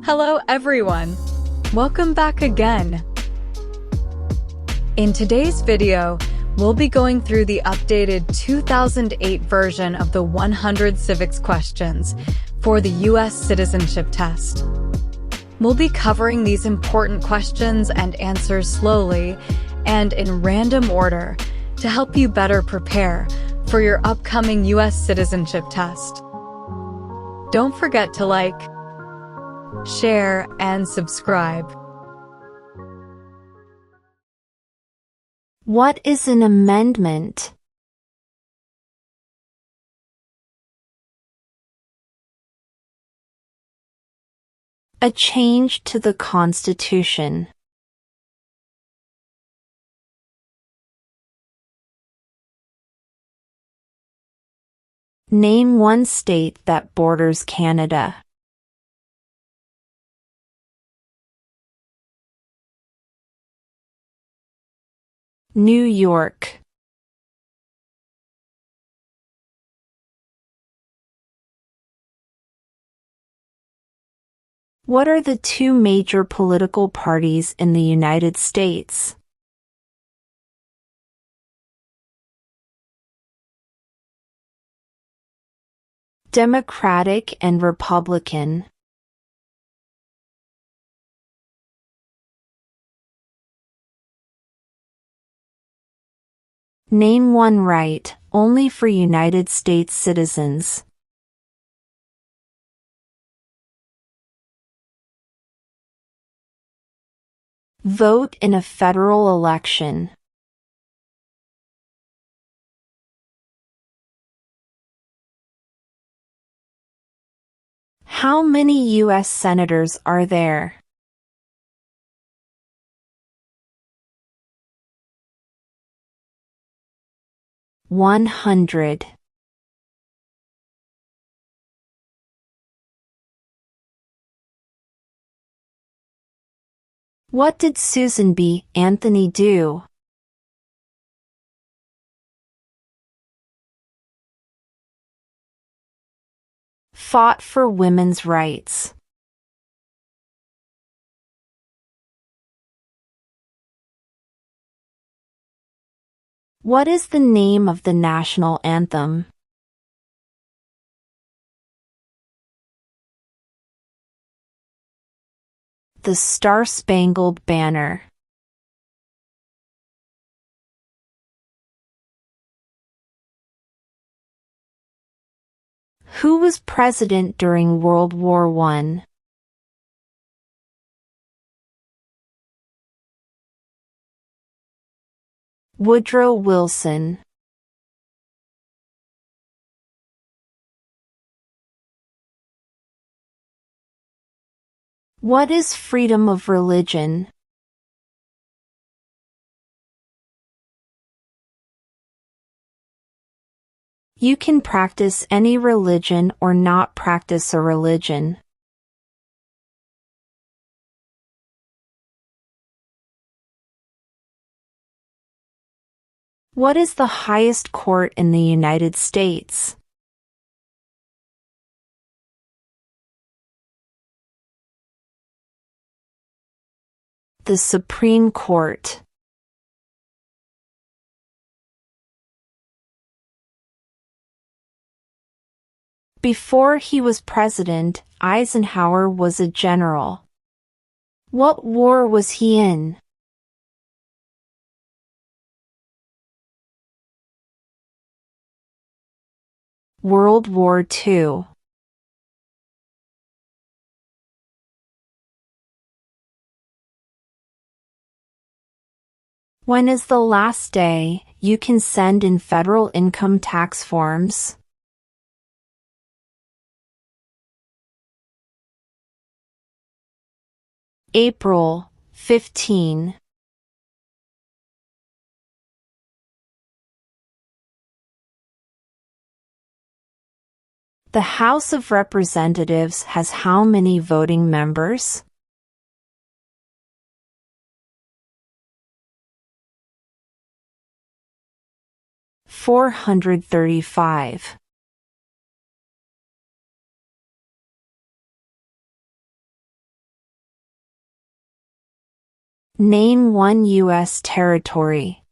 Hello everyone! Welcome back again! In today's video, we'll be going through the updated 2008 version of the 100 civics questions for the U.S. Citizenship Test. We'll be covering these important questions and answers slowly and in random order to help you better prepare for your upcoming U.S. Citizenship Test. Don't forget to like, share, and subscribe. What is an amendment? A change to the Constitution. Name one state that borders Canada. New York. What are the two major political parties in the United States? Democratic and Republican. Name one right, only for United States citizens. Vote in a federal election. How many U.S. senators are there? $100. What did Susan B. Anthony do? Fought for women's rights. What is the name of the national anthem? The Star-Spangled Banner. Who was president during World War I? Woodrow Wilson. What is freedom of religion? You can practice any religion or not practice a religion. What is the highest court in the United States? The Supreme Court. Before he was president, Eisenhower was a general. What war was he in? World War II. When is the last day you can send in federal income tax forms? April 15. The House of Representatives has how many voting members? 435. Name one U.S. territory.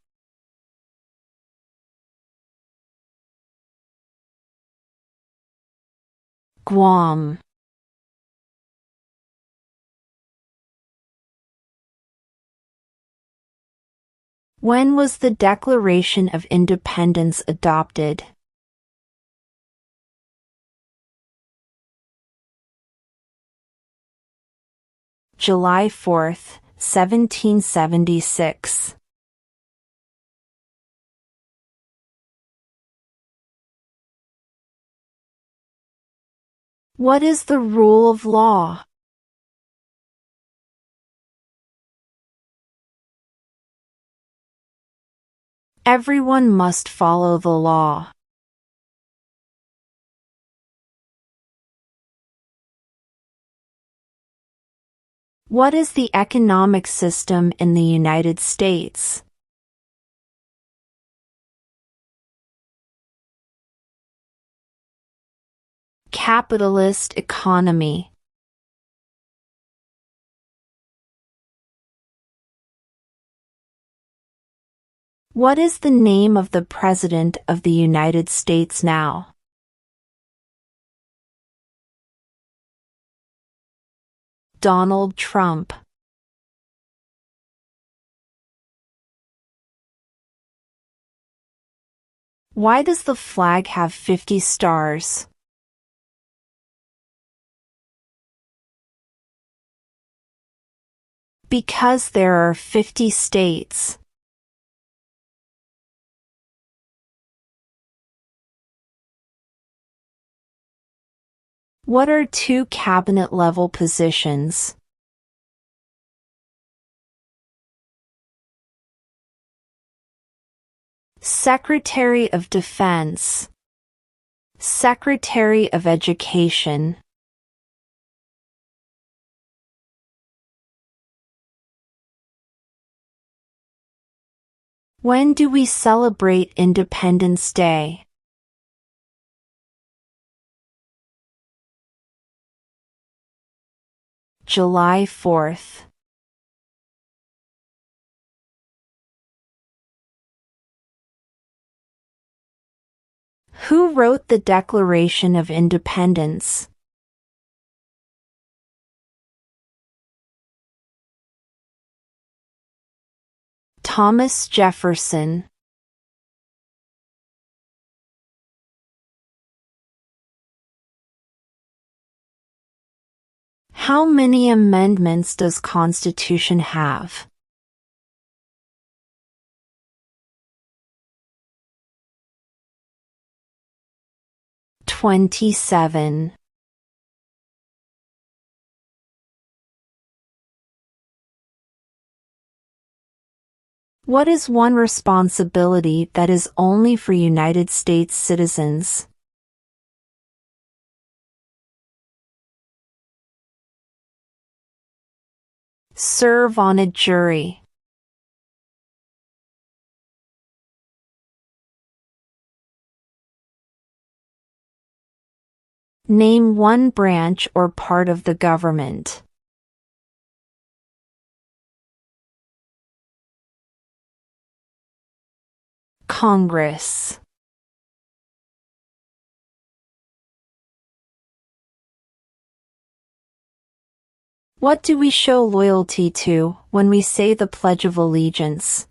Guam. When was the Declaration of Independence adopted? July 4, 1776. What is the rule of law? Everyone must follow the law. What is the economic system in the United States? Capitalist economy. What is the name of the President of the United States now? Donald Trump. Why does the flag have 50 stars? Because there are 50 states. What are two cabinet-level positions? Secretary of Defense. Secretary of Education. When do we celebrate Independence Day? July 4th. Who wrote the Declaration of Independence? Thomas Jefferson. How many amendments does Constitution have? 27. What is one responsibility that is only for United States citizens? Serve on a jury. Name one branch or part of the government. Congress. What do we show loyalty to when we say the Pledge of Allegiance?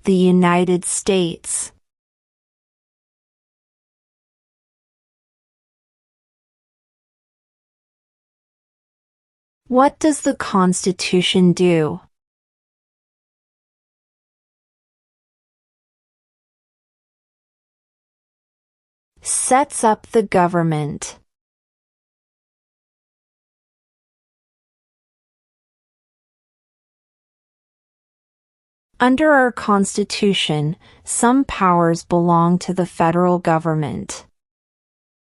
The United States. What does the Constitution do? Sets up the government. Under our Constitution, some powers belong to the federal government.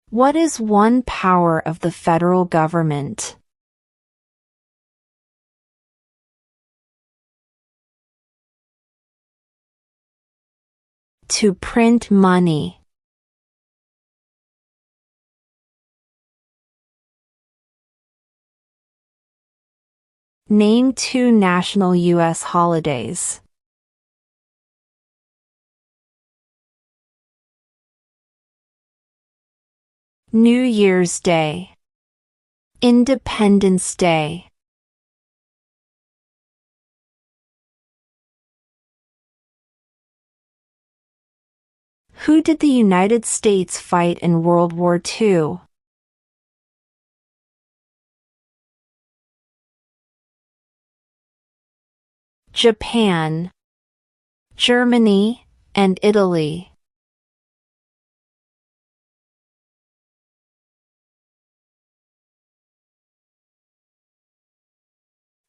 What is one power of the federal government? To print money. Name 2 national U.S. holidays. New Year's Day. Independence Day. Who did the United States fight in World War II? Japan, Germany, and Italy.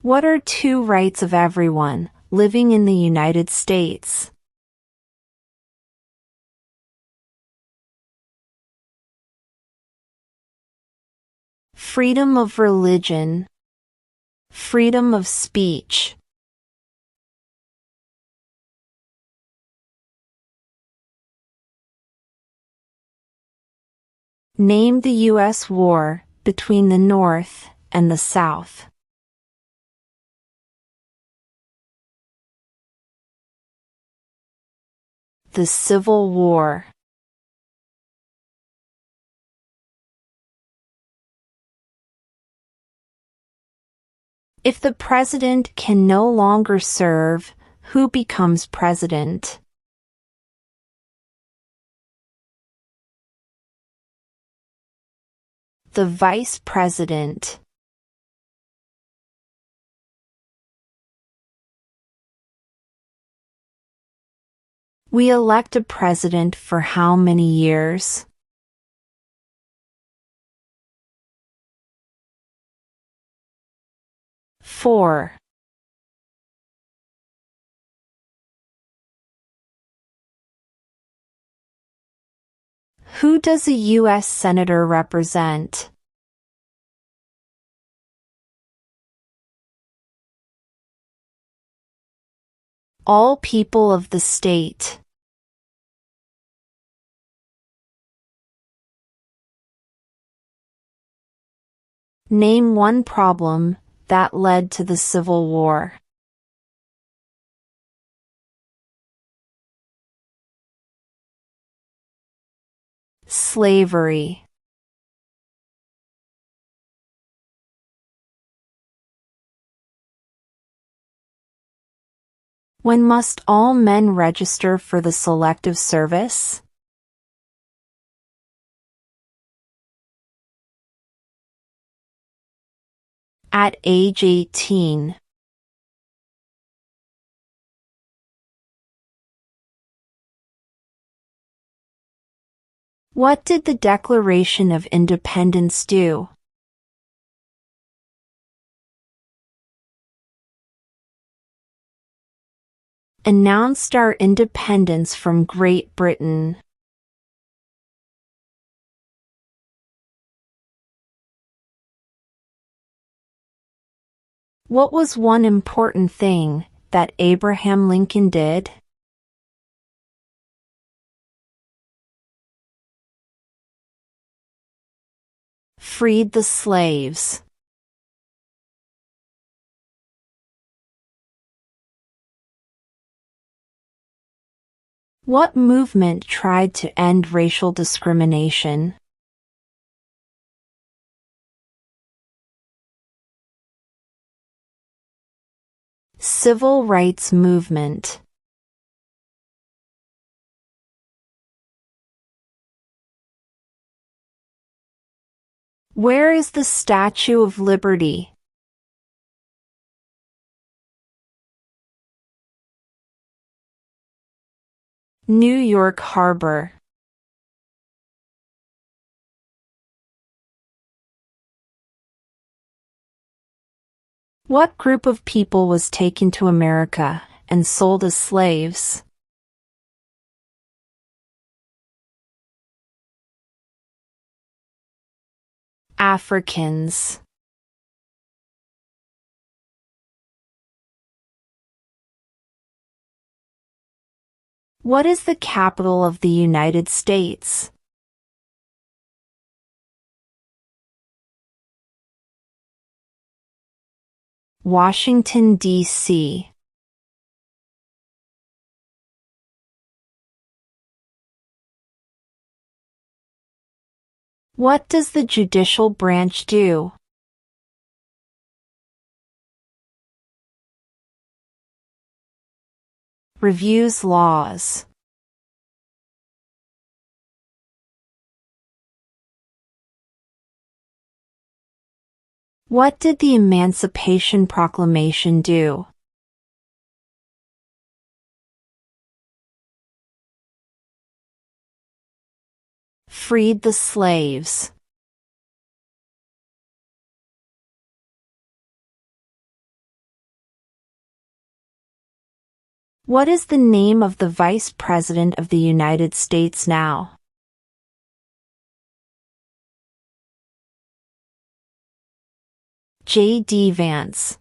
What are 2 rights of everyone living in the United States? Freedom of religion, freedom of speech. Name the U.S. war between the North and the South. The Civil War. If the president can no longer serve, who becomes president? The vice president. We elect a president for how many years? 4. Who does a U.S. Senator represent? All people of the state. Name 1 problem that led to the Civil War. Slavery. When must all men register for the Selective Service? At age 18. What did the Declaration of Independence do? Announced our independence from Great Britain. What was one important thing that Abraham Lincoln did? Freed the slaves. What movement tried to end racial discrimination? Civil rights movement. Where is the Statue of Liberty? New York Harbor. What group of people was taken to America and sold as slaves? Africans. What is the capital of the United States? Washington, D.C. What does the judicial branch do? Reviews laws. What did the Emancipation Proclamation do? Freed the slaves. What is the name of the Vice President of the United States now? J.D. Vance.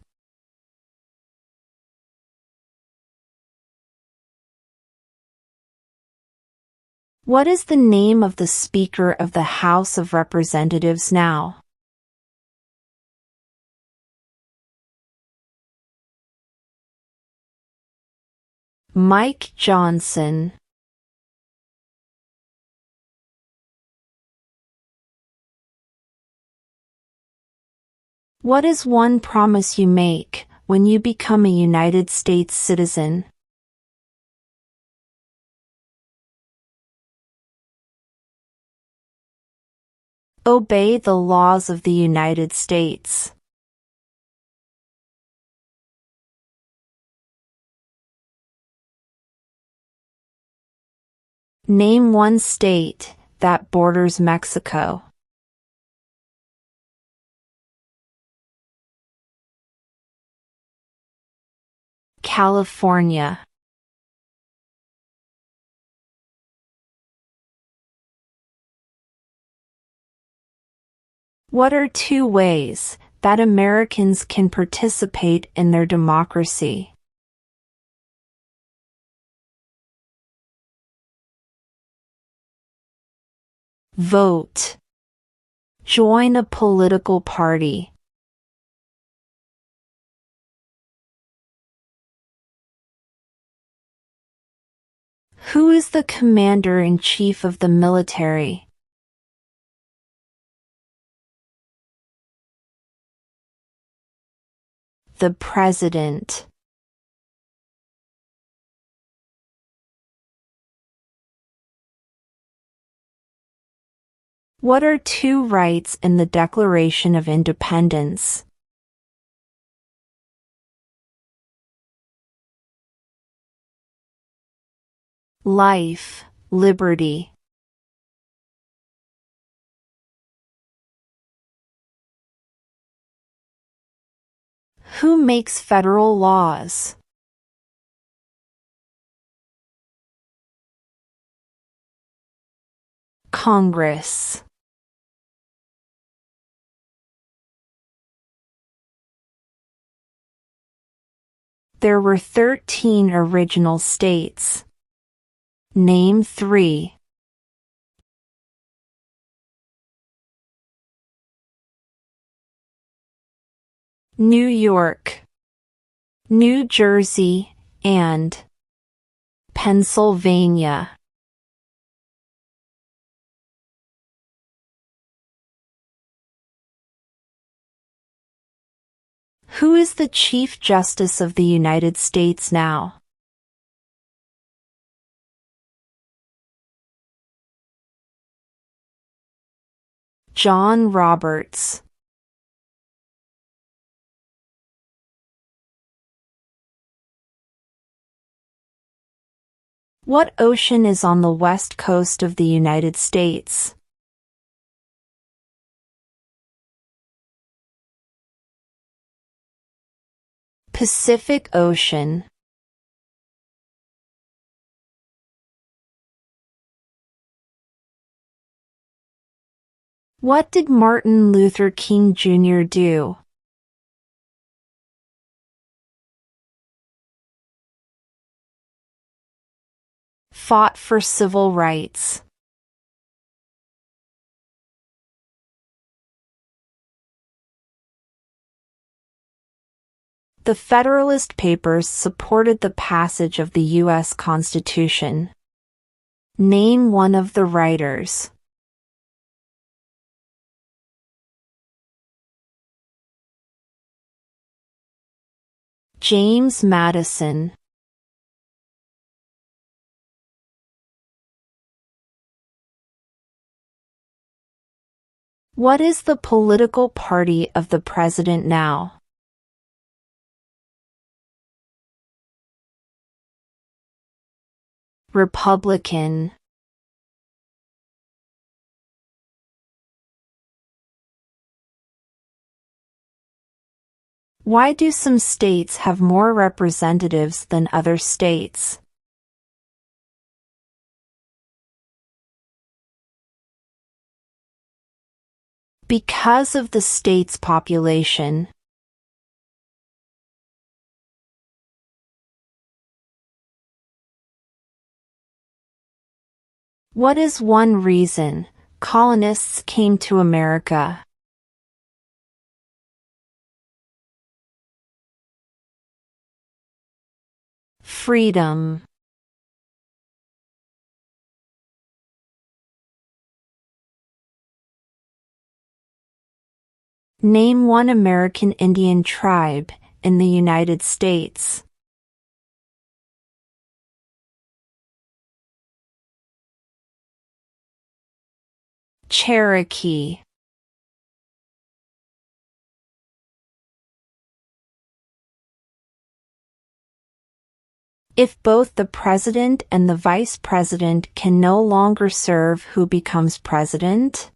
What is the name of the Speaker of the House of Representatives now? Mike Johnson. What is one promise you make when you become a United States citizen? Obey the laws of the United States. Name one state that borders Mexico. California. What are two ways that Americans can participate in their democracy? Vote. Join a political party. Who is the Commander-in-Chief of the military? The President. What are two rights in the Declaration of Independence? Life, liberty. Who makes federal laws? Congress. There were 13 original states. Name 3. New York, New Jersey, and Pennsylvania. Who is the Chief Justice of the United States now? John Roberts. What ocean is on the west coast of the United States? Pacific Ocean. What did Martin Luther King Jr. do? Fought for civil rights. The Federalist Papers supported the passage of the U.S. Constitution. Name one of the writers. James Madison. What is the political party of the president now? Republican. Why do some states have more representatives than other states? Because of the state's population. What is one reason colonists came to America? Freedom. Name one American Indian tribe in the United States. Cherokee. If both the president and the vice president can no longer serve, who becomes president?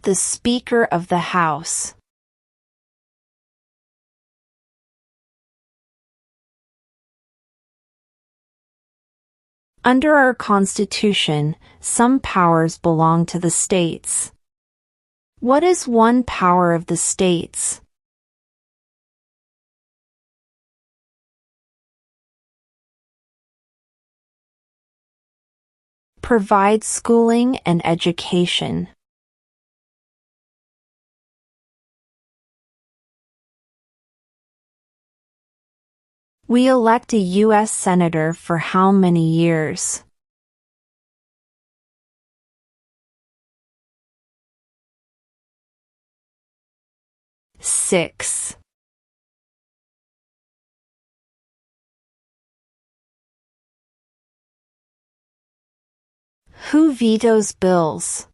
The Speaker of the House. Under our Constitution, some powers belong to the states. What is one power of the states? Provide schooling and education. We elect a U.S. Senator for how many years? Six. Who vetoes bills?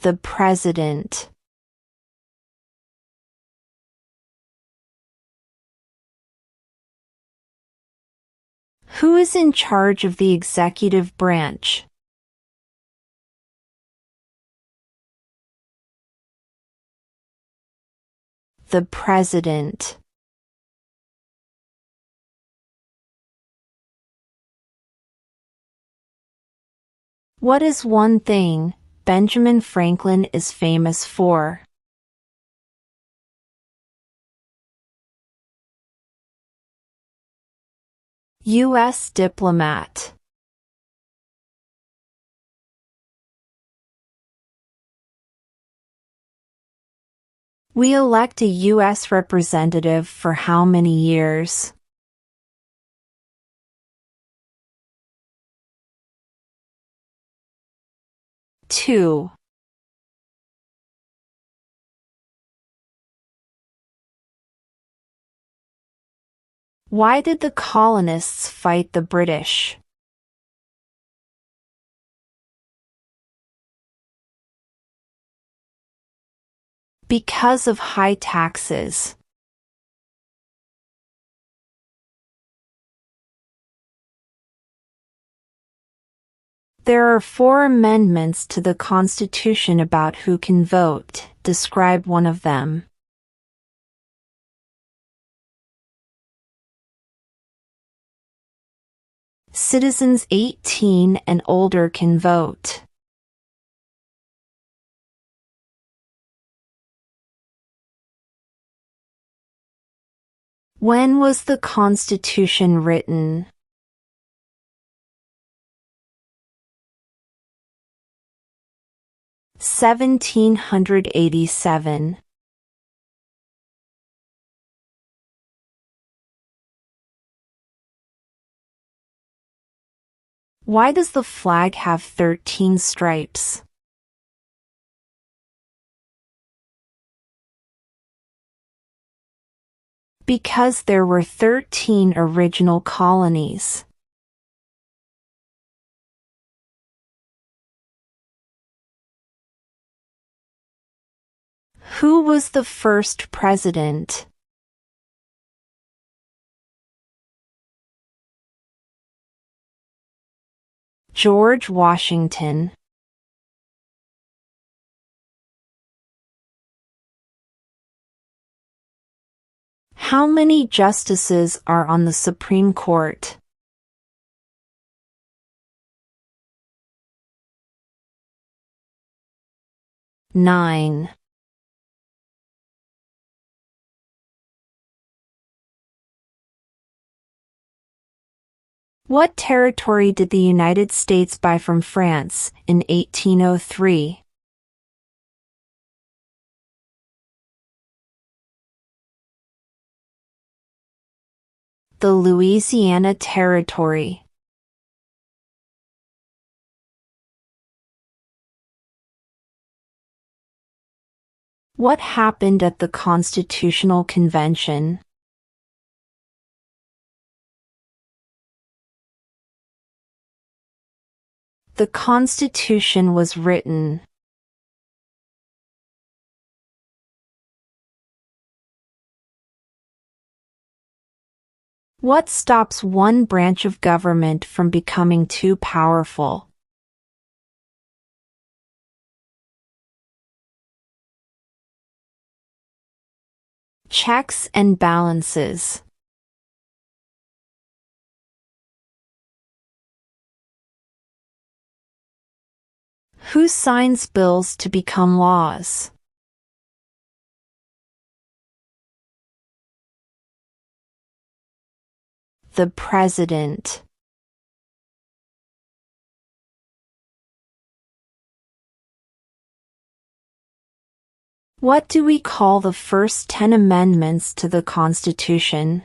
The President. Who is in charge of the executive branch? The President. What is one thing Benjamin Franklin is famous for? U.S. diplomat. We elect a U.S. representative for how many years? 2. Why did the colonists fight the British? Because of high taxes. There are 4 amendments to the Constitution about who can vote. Describe one of them. Citizens 18 and older can vote. When was the Constitution written? 1787. Why does the flag have 13 stripes? Because there were 13 original colonies. Who was the first president? George Washington. How many justices are on the Supreme Court? 9. What territory did the United States buy from France in 1803? The Louisiana Territory. What happened at the Constitutional Convention? The Constitution was written. What stops one branch of government from becoming too powerful? Checks and balances. Who signs bills to become laws? The President. What do we call the first 10 amendments to the Constitution?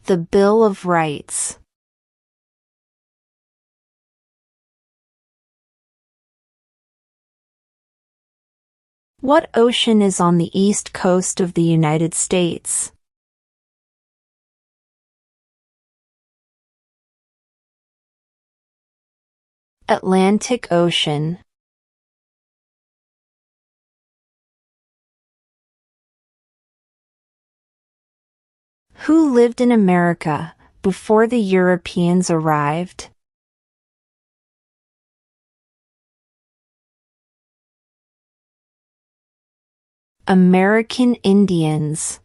The Bill of Rights. What ocean is on the east coast of the United States? Atlantic Ocean. Who lived in America before the Europeans arrived? American Indians.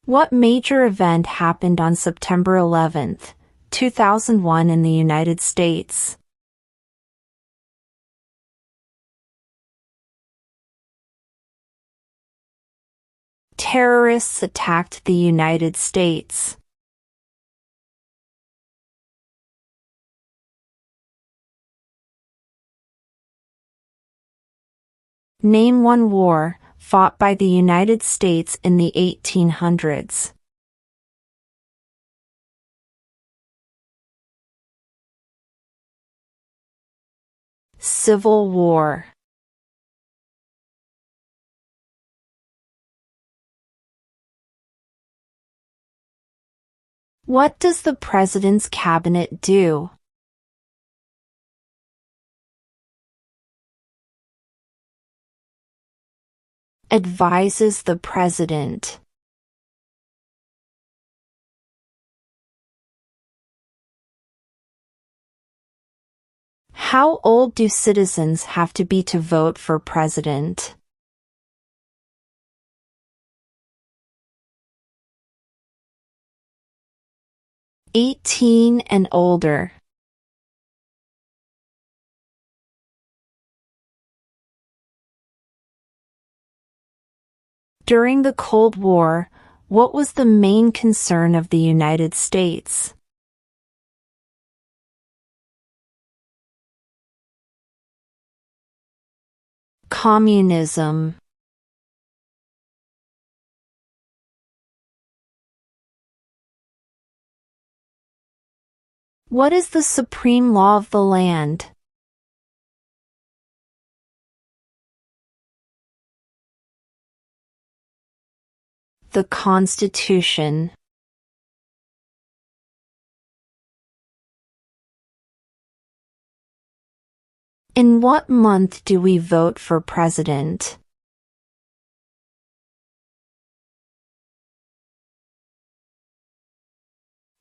What major event happened on September 11, 2001 in the United States? Terrorists attacked the United States. Name one war fought by the United States in the 1800s. Civil War. What does the President's Cabinet do? Advises the President. How old do citizens have to be to vote for president? 18 and older. During the Cold War, what was the main concern of the United States? Communism. What is the supreme law of the land? The Constitution. In what month do we vote for president?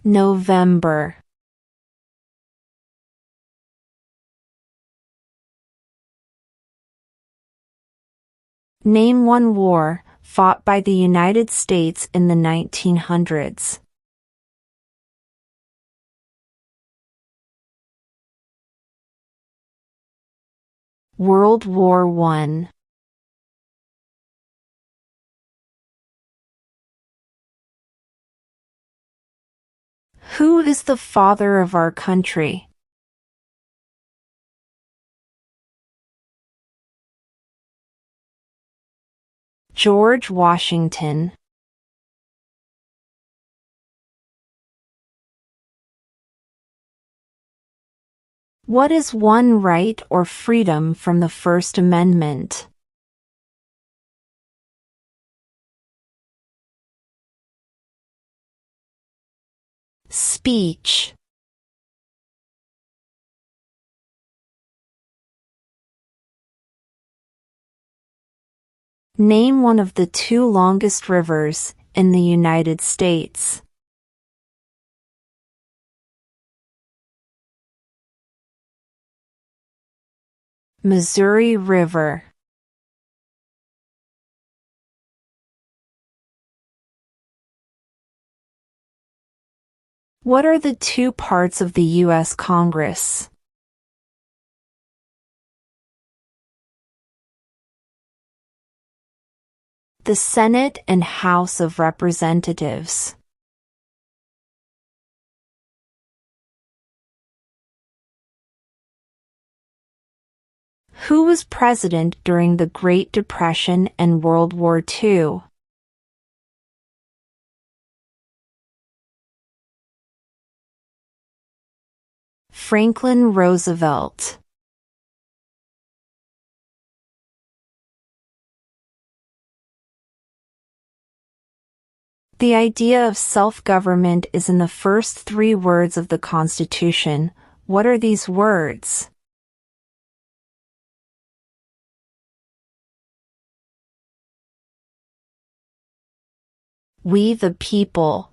November. Name one war fought by the United States in the 1900s. World War I. Who is the father of our country? George Washington. What is one right or freedom from the First Amendment? Speech. Name one of the two longest rivers in the United States. Missouri River. What are the two parts of the U.S. Congress? The Senate and House of Representatives. Who was president during the Great Depression and World War II? Franklin Roosevelt. The idea of self-government is in the first three words of the Constitution. What are these words? We the people.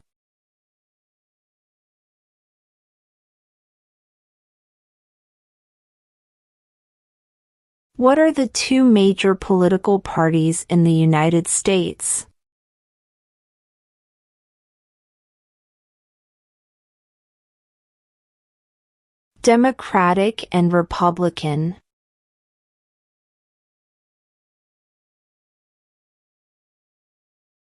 What are the two major political parties in the United States? Democratic and Republican.